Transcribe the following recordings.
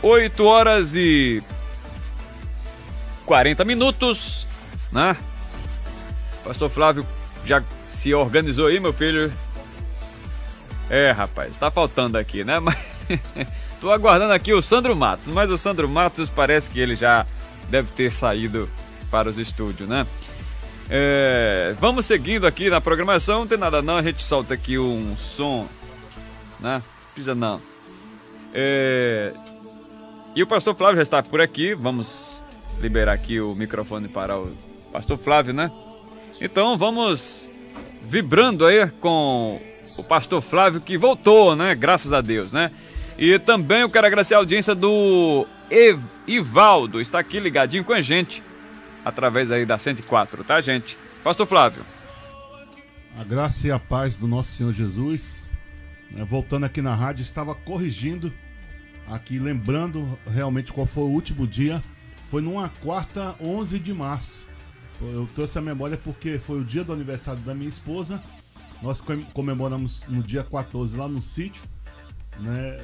8h40, né? Pastor Flávio já se organizou aí, meu filho? Rapaz, tá faltando aqui, né? Mas tô aguardando aqui o Sandro Matos, mas o Sandro Matos parece que ele já deve ter saído para os estúdios, né? Vamos seguindo aqui na programação, não tem nada não, a gente solta aqui um som, né? Precisa não. E o pastor Flávio já está por aqui, vamos liberar aqui o microfone para o pastor Flávio, né? Então vamos vibrando aí com o pastor Flávio que voltou, né? Graças a Deus, né? E também eu quero agradecer a audiência do Ivaldo, está aqui ligadinho com a gente, através aí da 104, tá, gente? Pastor Flávio. A graça e a paz do nosso Senhor Jesus, né? Voltando aqui na rádio, estava corrigindo aqui, lembrando realmente qual foi o último dia. Foi numa quarta, 11 de março. Eu trouxe a memória porque foi o dia do aniversário da minha esposa. Nós comemoramos no dia 14 lá no sítio, né,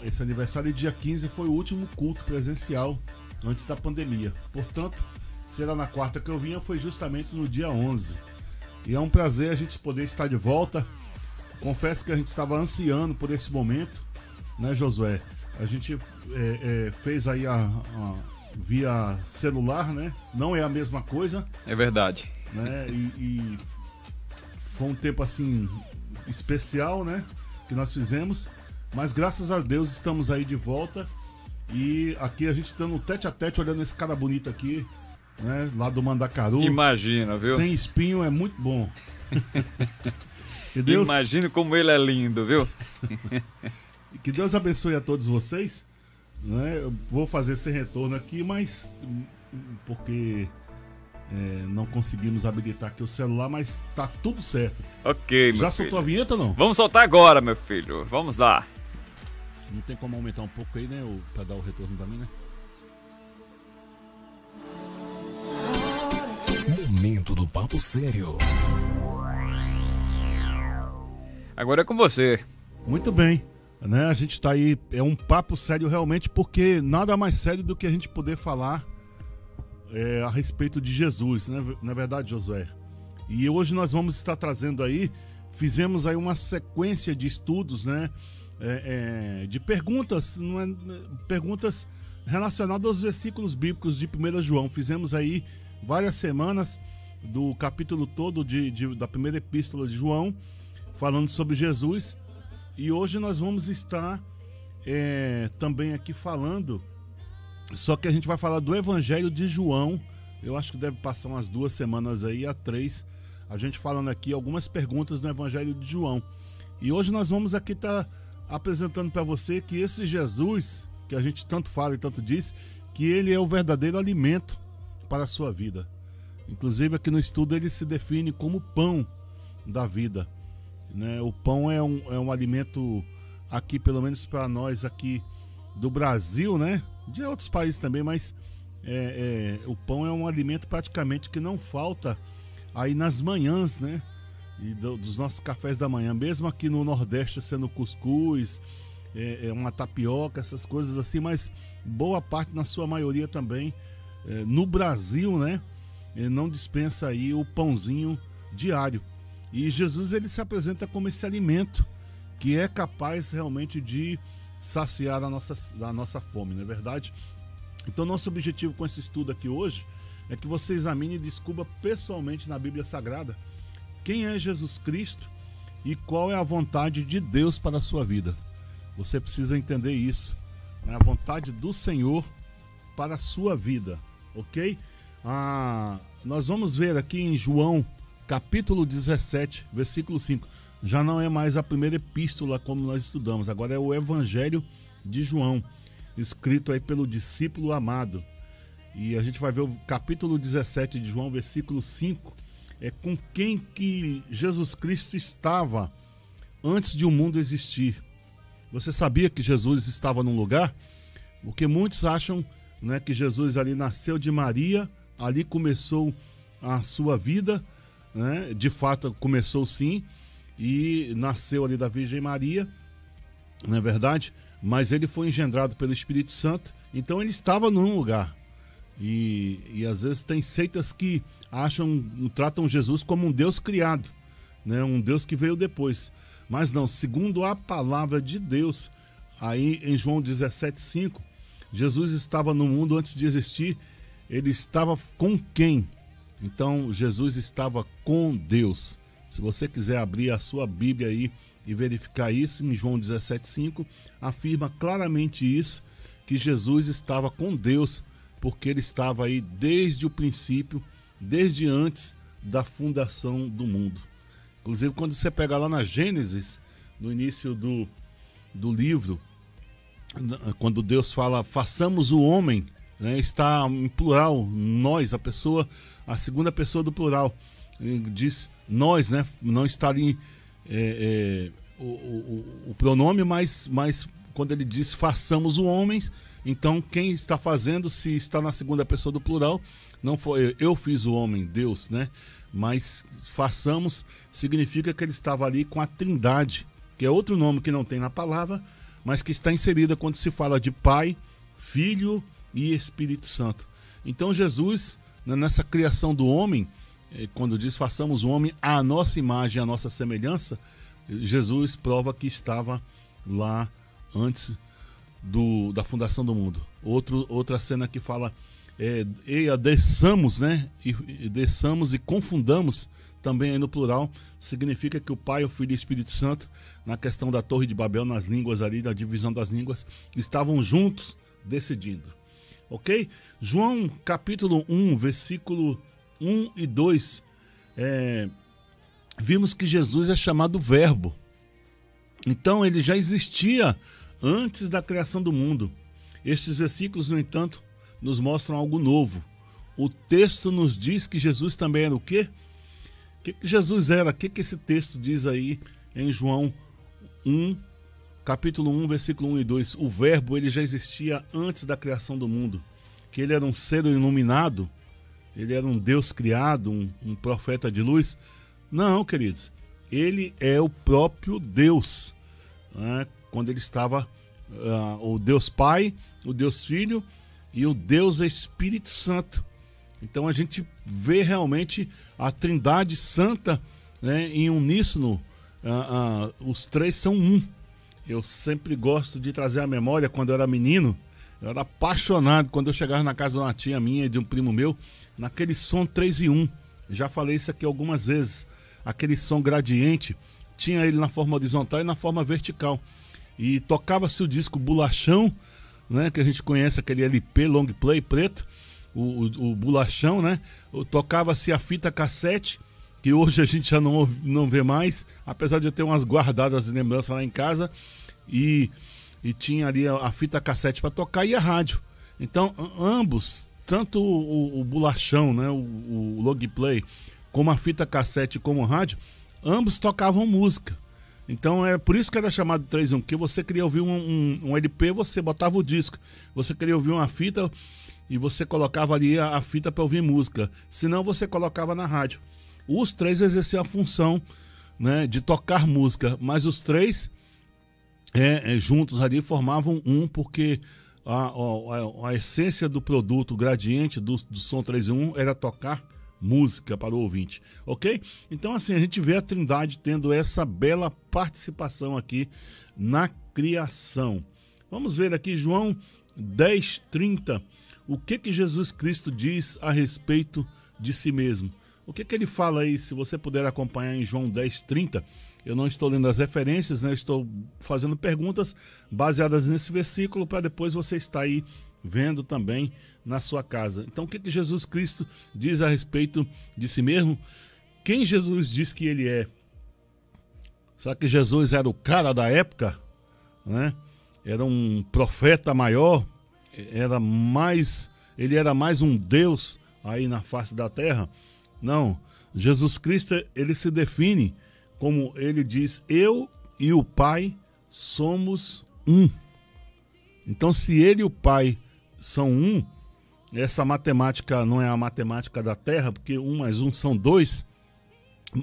esse aniversário, e dia 15 foi o último culto presencial antes da pandemia. Portanto, se era na quarta que eu vinha, foi justamente no dia 11. E é um prazer a gente poder estar de volta. Confesso que a gente estava ansiando por esse momento, né, Josué? A gente fez aí via celular, né? Não é a mesma coisa. É verdade. Né? E foi um tempo assim especial, né? Que nós fizemos. Mas graças a Deus estamos aí de volta. E aqui a gente dando um tete a tete, olhando esse cara bonito aqui, né? Lá do Mandacaru. Imagina, viu? Sem espinho é muito bom. Imagina como ele é lindo, viu? Que Deus abençoe a todos vocês, né? Eu vou fazer esse retorno aqui, mas porque não conseguimos habilitar aqui o celular, mas tá tudo certo. Ok, meu Já filho. soltou a vinheta ou não? Vamos soltar agora, meu filho. Vamos lá. Não tem como aumentar um pouco aí, né? Pra dar o retorno pra mim, né? Momento do Papo Sério. Agora é com você. Muito bem. Né? A gente tá aí, é um papo sério realmente, porque nada mais sério do que a gente poder falar a respeito de Jesus, né? Na verdade, Josué. E hoje nós vamos estar trazendo aí, fizemos aí uma sequência de estudos, né? De perguntas, perguntas relacionadas aos versículos bíblicos de 1 João. Fizemos aí várias semanas do capítulo todo da primeira epístola de João, falando sobre Jesus. E hoje nós vamos estar também aqui falando, só que a gente vai falar do Evangelho de João. Eu acho que deve passar umas 2 semanas aí, a 3, a gente falando aqui algumas perguntas do Evangelho de João. E hoje nós vamos aqui estar apresentando para você que esse Jesus, que a gente tanto fala e tanto diz, que ele é o verdadeiro alimento para a sua vida. Inclusive aqui no estudo ele se define como pão da vida. Né? O pão é um alimento aqui, pelo menos para nós aqui do Brasil, né? De outros países também, mas o pão é um alimento praticamente que não falta aí nas manhãs, né? E dos nossos cafés da manhã, mesmo aqui no Nordeste sendo cuscuz, uma tapioca, essas coisas assim, mas boa parte, na sua maioria também, no Brasil, né? Não dispensa aí o pãozinho diário. E Jesus, ele se apresenta como esse alimento que é capaz realmente de saciar a nossa fome, não é verdade? Então nosso objetivo com esse estudo aqui hoje é que você examine e descubra pessoalmente na Bíblia Sagrada quem é Jesus Cristo e qual é a vontade de Deus para a sua vida. Você precisa entender isso, né? A vontade do Senhor para a sua vida, ok? Nós vamos ver aqui em João capítulo 17, versículo 5. Já não é mais a primeira epístola como nós estudamos, agora é o Evangelho de João, escrito aí pelo discípulo amado. E a gente vai ver o capítulo 17 de João, versículo 5, com quem que Jesus Cristo estava antes de o mundo existir. Você sabia que Jesus estava num lugar? Porque muitos acham, né, que Jesus ali nasceu de Maria, ali começou a sua vida, né? De fato começou sim, e nasceu ali da Virgem Maria, não é verdade? mas ele foi engendrado pelo Espírito Santo, então ele estava num lugar. E às vezes tem seitas que tratam Jesus como um Deus criado, né? Um Deus que veio depois. Mas não, segundo a palavra de Deus, aí em João 17,5, Jesus estava no mundo antes de existir. Ele estava com quem? Então Jesus estava com Deus. Se você quiser abrir a sua Bíblia aí e verificar isso, em João 17,5 afirma claramente isso, que Jesus estava com Deus, porque ele estava aí desde o princípio, desde antes da fundação do mundo. Inclusive, quando você pega lá na Gênesis, no início do livro, quando Deus fala, façamos o homem, né, está em plural, nós, a segunda pessoa do plural. Ele diz nós, né, não está ali o pronome, mas quando ele diz façamos o homem, então quem está fazendo, se está na segunda pessoa do plural, não foi eu fiz o homem, Deus, né? Mas façamos significa que ele estava ali com a Trindade, que é outro nome que não tem na palavra, mas que está inserida quando se fala de Pai, Filho e Espírito Santo. Então Jesus, nessa criação do homem, quando diz façamos o homem à nossa imagem, à nossa semelhança, Jesus prova que estava lá antes da fundação do mundo. Outra cena que fala desçamos, né? E desçamos e confundamos também aí no plural, significa que o Pai, o Filho e o Espírito Santo, na questão da Torre de Babel, nas línguas ali, da divisão das línguas, estavam juntos decidindo. Ok? João capítulo 1, versículo 1 e 2, vimos que Jesus é chamado Verbo. Então ele já existia antes da criação do mundo. Estes versículos, no entanto, nos mostram algo novo. O texto nos diz que Jesus também era o quê? O que Jesus era? O que esse texto diz aí em João 1, capítulo 1, versículo 1 e 2? O Verbo, ele já existia antes da criação do mundo. Que ele era um ser iluminado, ele era um Deus criado, um profeta de luz. Não, queridos, ele é o próprio Deus, né? Quando ele estava o Deus Pai, o Deus Filho e o Deus Espírito Santo. Então a gente vê realmente a Trindade Santa, né, em uníssono. Os três são um. Eu sempre gosto de trazer à memória, quando eu era menino, eu era apaixonado quando eu chegava na casa de uma tia minha e de um primo meu, naquele som 3 em 1. Já falei isso aqui algumas vezes. Aquele som gradiente, tinha ele na forma horizontal e na forma vertical. E tocava-se o disco Bolachão, né, que a gente conhece, aquele LP long play preto, o Bolachão, né? Tocava-se a fita cassete, que hoje a gente já não vê mais, apesar de eu ter umas guardadas de lembrança lá em casa, e tinha ali a fita cassete para tocar e a rádio. Então ambos, tanto o Bolachão, né, o long play, como a fita cassete, como o rádio, ambos tocavam música. Então é por isso que era chamado 3 em 1, porque você queria ouvir um LP, você botava o disco. Você queria ouvir uma fita e você colocava ali a fita para ouvir música. Senão você colocava na rádio. Os três exerciam a função, né, de tocar música, mas os três juntos ali formavam um, porque a essência do produto, o gradiente do som 3 em 1 era tocar música para o ouvinte, ok? Então assim, a gente vê a Trindade tendo essa bela participação aqui na criação. Vamos ver aqui João 10:30, o que Jesus Cristo diz a respeito de si mesmo. O que ele fala aí, se você puder acompanhar em João 10:30, eu não estou lendo as referências, né? Eu estou fazendo perguntas baseadas nesse versículo para depois você estar aí vendo também na sua casa. Então o que Jesus Cristo diz a respeito de si mesmo? Quem Jesus diz que ele é? Será que Jesus era o cara da época, né? Era um profeta maior? Ele era mais um Deus aí na face da terra? Não. Jesus Cristo, ele se define como ele diz: eu e o Pai somos um. Então se ele e o Pai são um, essa matemática não é a matemática da Terra, porque 1 mais 1 são 2,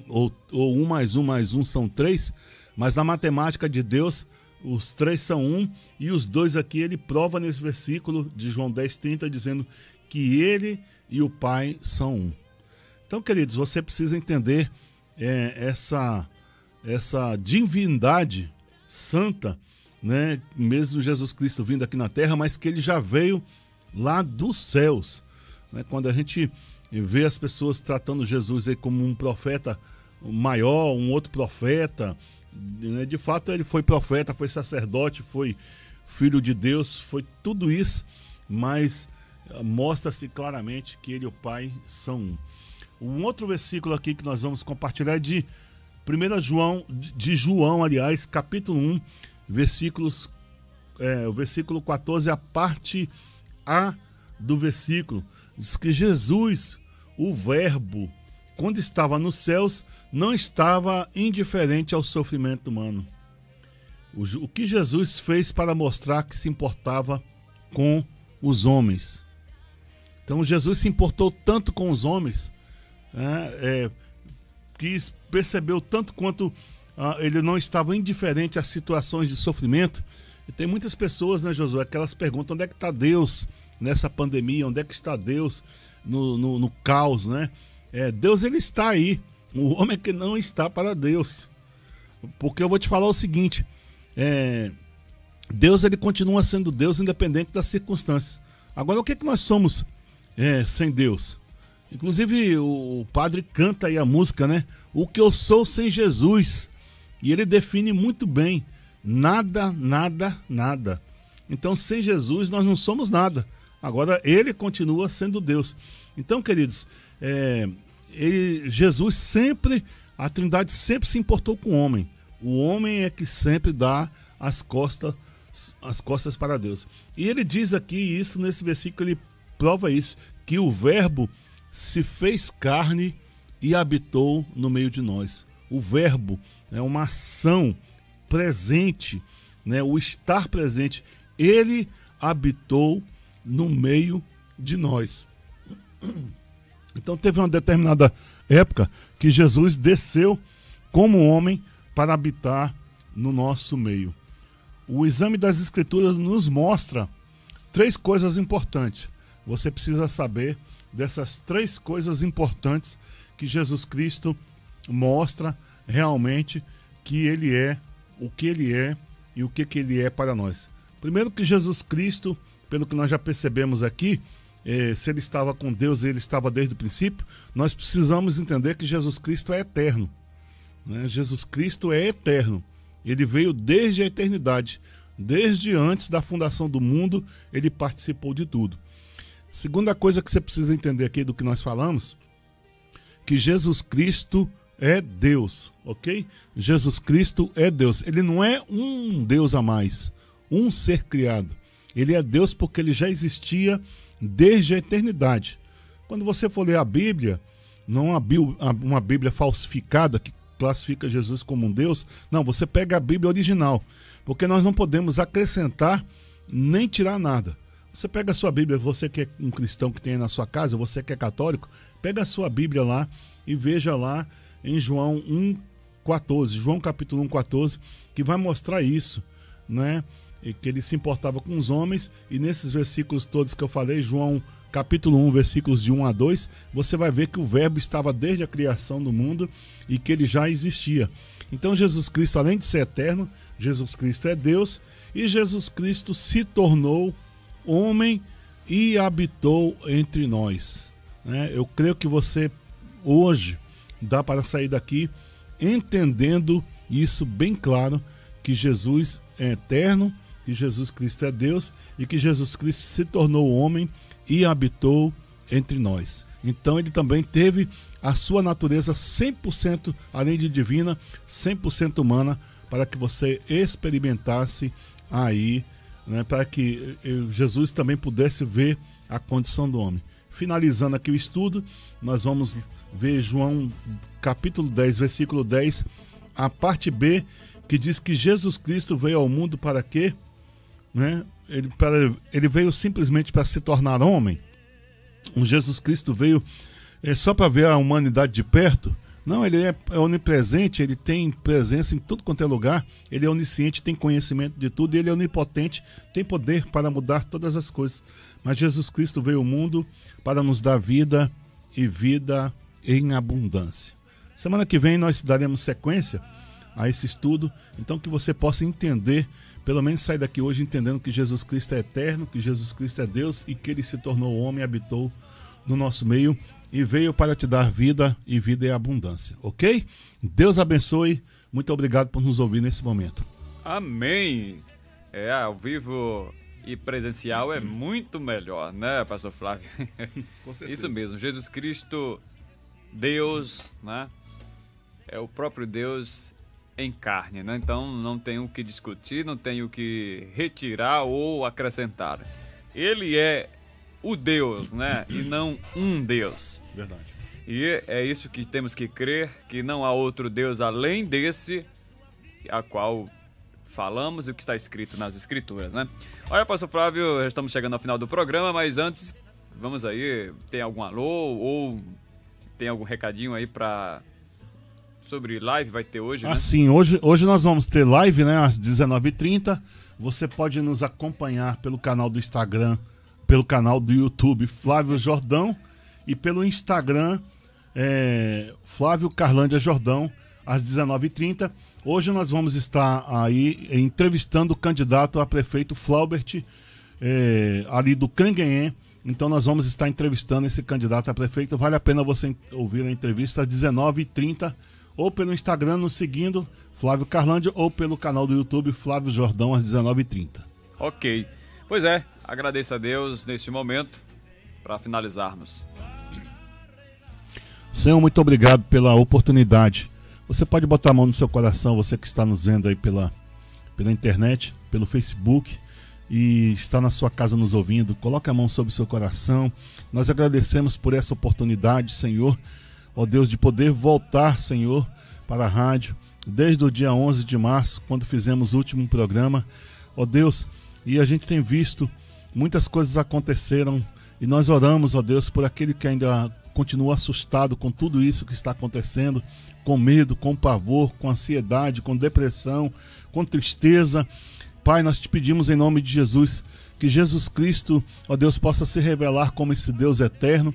ou 1 mais 1 mais 1 são 3, mas na matemática de Deus, os três são um, e os dois aqui ele prova nesse versículo de João 10:30, dizendo que ele e o Pai são um. Então, queridos, você precisa entender essa divindade santa, né? Mesmo Jesus Cristo vindo aqui na terra, mas que ele já veio lá dos céus, né? Quando a gente vê as pessoas tratando Jesus aí como um profeta maior, um outro profeta, né? De fato ele foi profeta, foi sacerdote, foi filho de Deus, foi tudo isso, mas mostra-se claramente que ele e o Pai são um. Um outro versículo aqui que nós vamos compartilhar é de 1 João, aliás, capítulo 1, o versículo 14, a parte A do versículo, diz que Jesus, o Verbo, quando estava nos céus, não estava indiferente ao sofrimento humano. O que Jesus fez para mostrar que se importava com os homens. Então Jesus se importou tanto com os homens, que percebeu tanto quanto ele não estava indiferente às situações de sofrimento. E tem muitas pessoas, né, Josué, que elas perguntam onde é que está Deus nessa pandemia, onde é que está Deus no caos, né? Deus, ele está aí, o homem é que não está para Deus. Porque eu vou te falar o seguinte, Deus, ele continua sendo Deus independente das circunstâncias. Agora, o que nós somos sem Deus? Inclusive o padre canta aí a música, né? O que eu sou sem Jesus. E ele define muito bem. Nada, nada, nada. Então sem Jesus nós não somos nada. Agora ele continua sendo Deus. Então, queridos, Jesus sempre, a Trindade sempre se importou com o homem. O homem é que sempre dá as costas para Deus. E ele diz aqui isso, nesse versículo ele prova isso, que o Verbo se fez carne e habitou no meio de nós. O Verbo é uma ação presente, né? O estar presente. Ele habitou no meio de nós. Então teve uma determinada época que Jesus desceu como homem para habitar no nosso meio. O exame das Escrituras nos mostra 3 coisas importantes. Você precisa saber dessas 3 coisas importantes que Jesus Cristo mostra realmente que ele é, o que ele é e o que ele é para nós. Primeiro, que Jesus Cristo, pelo que nós já percebemos aqui, se ele estava com Deus, ele estava desde o princípio, nós precisamos entender que Jesus Cristo é eterno, né? Jesus Cristo é eterno, ele veio desde a eternidade, desde antes da fundação do mundo, ele participou de tudo. Segunda coisa que você precisa entender aqui do que nós falamos, que Jesus Cristo é Deus, ok? Jesus Cristo é Deus. Ele não é um Deus a mais, um ser criado. Ele é Deus porque ele já existia desde a eternidade. Quando você for ler a Bíblia, não uma Bíblia falsificada que classifica Jesus como um Deus, não, você pega a Bíblia original, porque nós não podemos acrescentar nem tirar nada. Você pega a sua Bíblia, você que é um cristão que tem aí na sua casa, você que é católico, pega a sua Bíblia lá e veja lá em João 1,14, João capítulo 1,14, que vai mostrar isso, né? E que ele se importava com os homens, e nesses versículos todos que eu falei, João capítulo 1, versículos de 1 a 2, você vai ver que o Verbo estava desde a criação do mundo e que ele já existia. Então Jesus Cristo, além de ser eterno, Jesus Cristo é Deus, e Jesus Cristo se tornou homem e habitou entre nós, né? Eu creio que você hoje dá para sair daqui entendendo isso bem claro, que Jesus é eterno, que Jesus Cristo é Deus e que Jesus Cristo se tornou homem e habitou entre nós. Então ele também teve a sua natureza 100%, além de divina, 100% humana, para que você experimentasse aí, né, para que Jesus também pudesse ver a condição do homem. Finalizando aqui o estudo, nós vamos ver João capítulo 10, versículo 10, a parte B, que diz que Jesus Cristo veio ao mundo para quê? Né? Ele veio simplesmente para se tornar homem. O Jesus Cristo veio só para ver a humanidade de perto? Não, ele é onipresente, ele tem presença em tudo quanto é lugar, ele é onisciente, tem conhecimento de tudo, e ele é onipotente, tem poder para mudar todas as coisas. Mas Jesus Cristo veio ao mundo para nos dar vida e vida em abundância. Semana que vem nós daremos sequência a esse estudo, então que você possa entender, pelo menos sair daqui hoje entendendo que Jesus Cristo é eterno, que Jesus Cristo é Deus e que ele se tornou homem e habitou no nosso meio e veio para te dar vida e vida em abundância, ok? Deus abençoe, muito obrigado por nos ouvir nesse momento. Amém! Ao vivo e presencial é muito melhor, né, pastor Flávio? Com certeza. Isso mesmo, Jesus Cristo, Deus, né? É o próprio Deus em carne, né? Então não tem o que discutir, não tem o que retirar ou acrescentar. Ele é o Deus, né? E não um Deus. Verdade. E é isso que temos que crer, que não há outro Deus além desse, a qual falamos e o que está escrito nas Escrituras, né? Olha, pastor Flávio, já estamos chegando ao final do programa, mas antes, vamos aí, tem algum alô ou tem algum recadinho aí sobre live vai ter hoje, né? Sim, hoje nós vamos ter live, né, às 19h30. Você pode nos acompanhar pelo canal do Instagram, pelo canal do YouTube Flávio Jordão e pelo Instagram Flávio Carlândia Jordão, às 19h30. Hoje nós vamos estar aí entrevistando o candidato a prefeito Flaubert, ali do Canguenhém. Então nós vamos estar entrevistando esse candidato a prefeito. Vale a pena você ouvir a entrevista às 19h30, ou pelo Instagram nos seguindo, Flávio Carlândia, ou pelo canal do YouTube Flávio Jordão, às 19h30. Ok. Pois é, agradeço a Deus neste momento para finalizarmos. Senhor, muito obrigado pela oportunidade. Você pode botar a mão no seu coração, você que está nos vendo aí pela internet, pelo Facebook, e está na sua casa nos ouvindo. Coloque a mão sobre o seu coração. Nós agradecemos por essa oportunidade, Senhor, ó Deus, de poder voltar, Senhor, para a rádio, desde o dia 11 de março, quando fizemos o último programa, ó Deus, e a gente tem visto muitas coisas aconteceram, e nós oramos, ó Deus, por aquele que ainda continua assustado com tudo isso que está acontecendo, com medo, com pavor, com ansiedade, com depressão, com tristeza. Pai, nós te pedimos em nome de Jesus, que Jesus Cristo, ó Deus, possa se revelar como esse Deus eterno,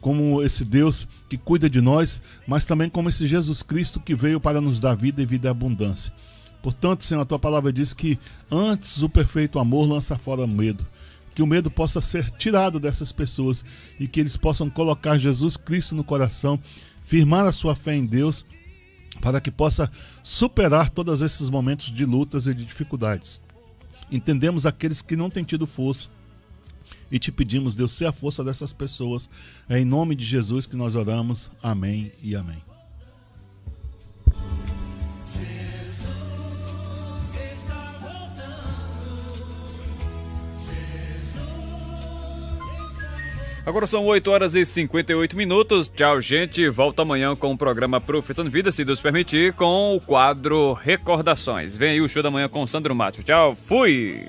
como esse Deus que cuida de nós, mas também como esse Jesus Cristo que veio para nos dar vida e vida em abundância. Portanto, Senhor, a tua palavra diz que antes o perfeito amor lança fora o medo. Que o medo possa ser tirado dessas pessoas e que eles possam colocar Jesus Cristo no coração, firmar a sua fé em Deus, para que possa superar todos esses momentos de lutas e de dificuldades. Entendemos aqueles que não têm tido força e te pedimos, Deus, ser a força dessas pessoas. É em nome de Jesus que nós oramos. Amém e amém. Agora são 8h58. Tchau, gente. Volta amanhã com o programa Professando Vida, se Deus permitir, com o quadro Recordações. Vem aí o show da manhã com o Sandro Matos. Tchau, fui!